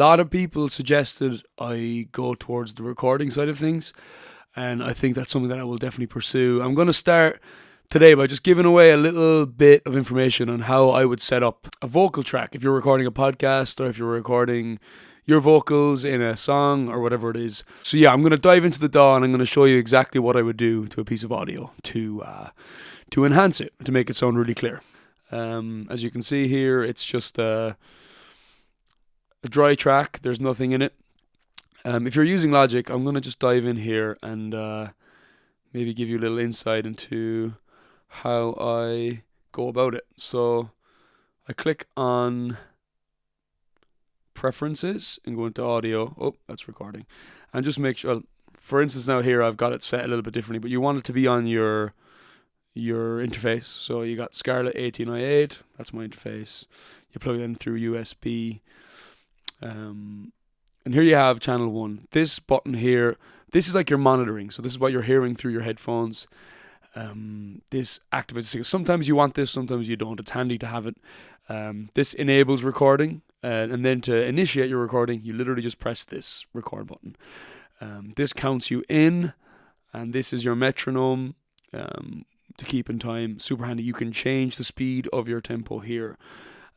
A lot of people suggested I go towards the recording side of things, and I think that's something that I will definitely pursue. I'm going to start today by just giving away a little bit of information on how I would set up a vocal track if you're recording a podcast or if you're recording your vocals in a song or whatever it is. So yeah, I'm going to dive into the DAW and I'm going to show you exactly what I would do to a piece of audio to enhance it, to make it sound really clear. As you can see here, it's just a dry track. There's nothing in it. If you're using Logic, I'm going to just dive in here and maybe give you a little insight into how I go about it. So I click on Preferences and go into Audio. Oh, that's recording. And just make sure, for instance, now here I've got it set a little bit differently, but you want it to be on your interface. So you got Scarlett 18i8, that's my interface. You plug it in through USB. And here you have channel 1. This button here, this is like your monitoring. So this is what you're hearing through your headphones. This activates signal. Sometimes you want this, sometimes you don't. It's handy to have it. This enables recording. And then to initiate your recording, you literally just press this record button. This counts you in, and this is your metronome to keep in time. Super handy. You can change the speed of your tempo here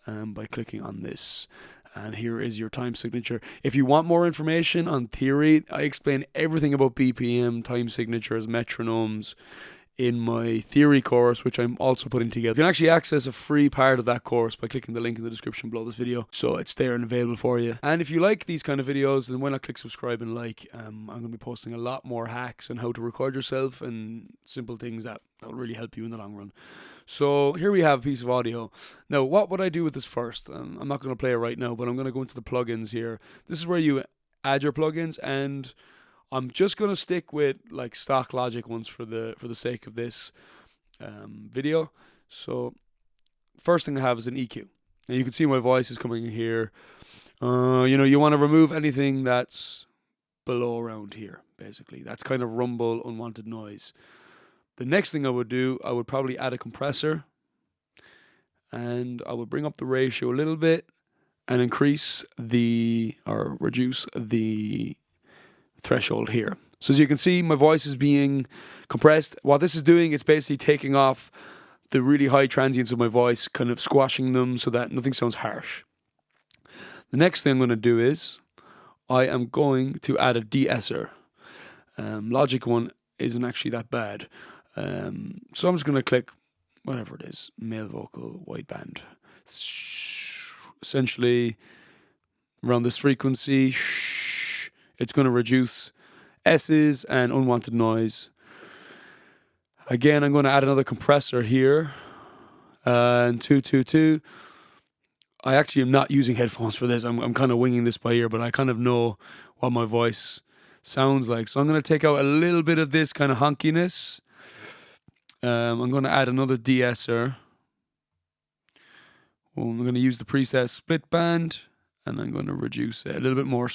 by clicking on this. And here is your time signature. If you want more information on theory, I explain everything about BPM, time signatures, metronomes in my theory course, which I'm also putting together. You can actually access a free part of that course by clicking the link in the description below this video. So it's there and available for you. And if you like these kind of videos, then why not click subscribe and like. I'm going to be posting a lot more hacks on how to record yourself and simple things that will really help you in the long run. So here we have a piece of audio. Now, what would I do with this first? I'm not going to play it right now, but I'm going to go into the plugins here. This is where you add your plugins, and I'm just going to stick with like stock Logic ones for the sake of this video. So first thing I have is an EQ. And you can see my voice is coming in here. You want to remove anything that's below around here, basically. That's kind of rumble, unwanted noise. The next thing I would do, I would probably add a compressor, and I would bring up the ratio a little bit and reduce the threshold here. So as you can see, my voice is being compressed. What this is doing, it's basically taking off the really high transients of my voice, kind of squashing them so that nothing sounds harsh. The next thing I'm going to do is I am going to add a de-esser. Logic one isn't actually that bad. So I'm just going to click whatever it is, male vocal, wideband. Essentially, around this frequency, it's going to reduce S's and unwanted noise. Again, I'm going to add another compressor here. And 222. I actually am not using headphones for this. I'm kind of winging this by ear, but I kind of know what my voice sounds like. So I'm going to take out a little bit of this kind of honkiness. I'm going to add another de-esser. I'm going to use the preset split band, and I'm going to reduce it a little bit more.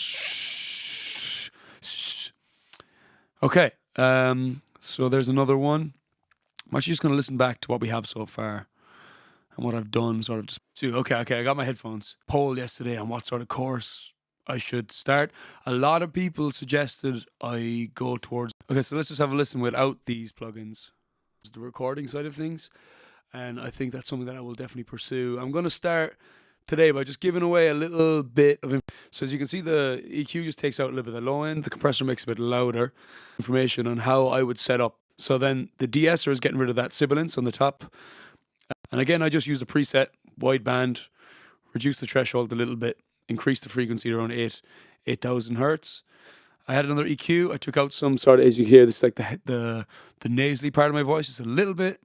Okay, so there's another one. I'm actually just going to listen back to what we have so far and what I've done, sort of just to. Okay, I got my headphones. Poll yesterday on what sort of course I should start. A lot of people suggested I go towards. Okay, so let's just have a listen without these plugins. The recording side of things, and I think that's something that I will definitely pursue. I'm going to start today by just giving away a little bit of so as you can see, the EQ just takes out a little bit of the low end, the compressor makes it a bit louder. Information on how I would set up. So then the de-esser is getting rid of that sibilance on the top, and again I just use the preset wideband, reduce the threshold a little bit, increase the frequency around 8,000 hertz. I had another EQ. I took out some sort of, as you hear, this is like the nasally part of my voice, just a little bit.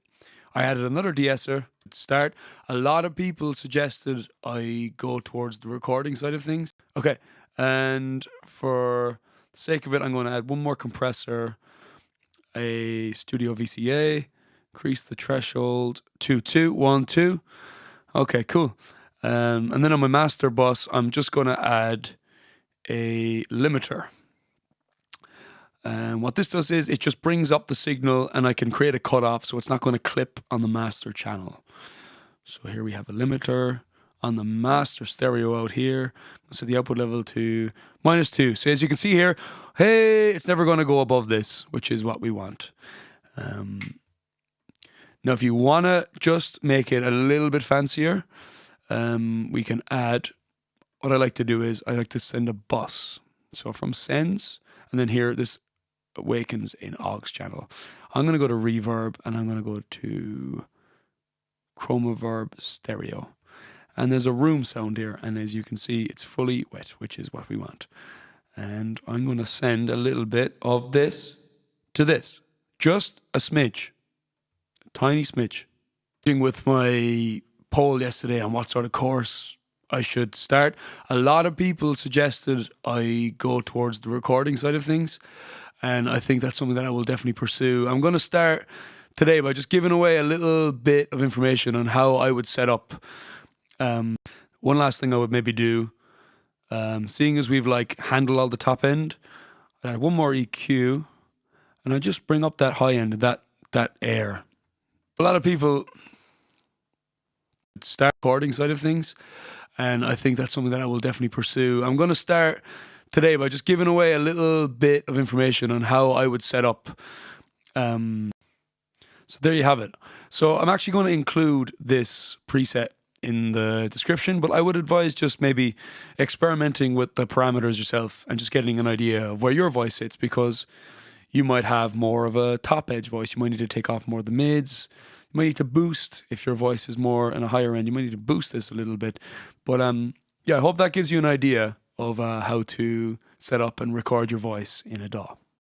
I added another de-esser. Start. A lot of people suggested I go towards the recording side of things. Okay, and for the sake of it, I'm going to add one more compressor, a Studio VCA, increase the threshold to 212. Okay, cool. And then on my master bus, I'm just going to add a limiter. And what this does is it just brings up the signal, and I can create a cutoff so it's not going to clip on the master channel. So here we have a limiter on the master stereo out here. Set the output level to -2. So as you can see here, hey, it's never going to go above this, which is what we want. Now, if you want to just make it a little bit fancier, we can add, what I like to do is I like to send a bus. So from sends, and then here, this awakens in aux channel. I'm going to go to reverb, and I'm going to go to chromaverb stereo. And there's a room sound here, and as you can see, it's fully wet, which is what we want. And I'm going to send a little bit of this to this. Just a smidge. A tiny smidge. With my poll yesterday on what sort of course I should start, a lot of people suggested I go towards the recording side of things, and I think that's something that I will definitely pursue. I'm going to start today by just giving away a little bit of information on how I would set up. One last thing I would maybe do, seeing as we've like handled all the top end, I'd add one more EQ, and I just bring up that high end, that air. A lot of people start recording side of things, and I think that's something that I will definitely pursue. I'm going to start today by just giving away a little bit of information on how I would set up. So there you have it. So I'm actually going to include this preset in the description, but I would advise just maybe experimenting with the parameters yourself and just getting an idea of where your voice sits, because you might have more of a top edge voice. You might need to take off more of the mids. You might need to boost if your voice is more in a higher end. You might need to boost this a little bit. But yeah, I hope that gives you an idea of how to set up and record your voice in a DAW.